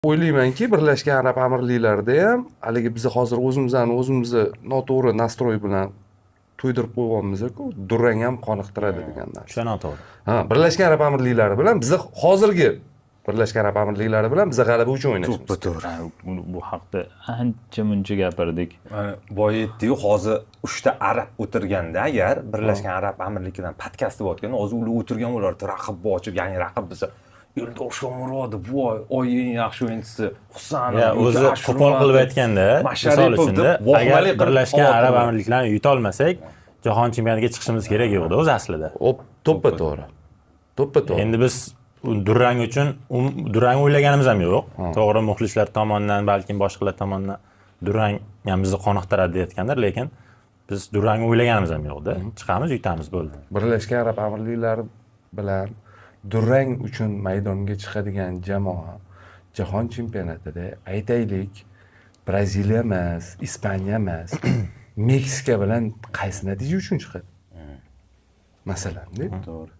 o'ylaymanki, Birlashgan Arab Amirliklarida ham haligi biz hozir o'zimizni noto'g'ri nastroy bilan to'ydirib qo'yganmiz-ku, durang ham qoniqtiradi degan narsa. Shu noto'g'ri. Ha, Birlashgan Arab Amirliklari bilan biz hozirgi Birlashgan Arab Amirliklari bilan biz g'alaba uchun o'ynashimiz. To'g'ri. Bu haqda ancha muncha gapirdik. Boya aytdik-ku, hozir 3 ta arab o'tirganda agar Birlashgan Arab Amirliklaridan podkast bo'layotganda, hozir ular o'tirgan bo'lardi, raqib ochib, ya'ni raqib biza Yo'ldosh Shomurodov, voy, eng yaxshi o'yinchisi Husanov, o'zi qo'pol qilib aytganda, misol uchun agar Birlashgan Arab Amirliklarini yuta olmasak, jahon chempionatiga chiqishimiz kerak edi o'zi aslida. To'ppa-to'g'ri. Endi biz durang uchun durang o'ylaganimiz ham yo'q. To'g'ri, muxlislar tomonidan, balkim boshqalar tomonidan durang ham bizni qoniqtiradi deyotgandir, lekin biz durang o'ylaganimiz ham yo'q-da. Chiqamiz, yutamiz bo'ldi. Birlashgan Arab Amirliklari bilan durang uchun maydonga chiqadigan jamoa jahon chempionatida aytaylik Braziliya emas, Ispaniya emas, Meksika bilan qaysi natija uchun chiqadi? Masalan, To'g'ri.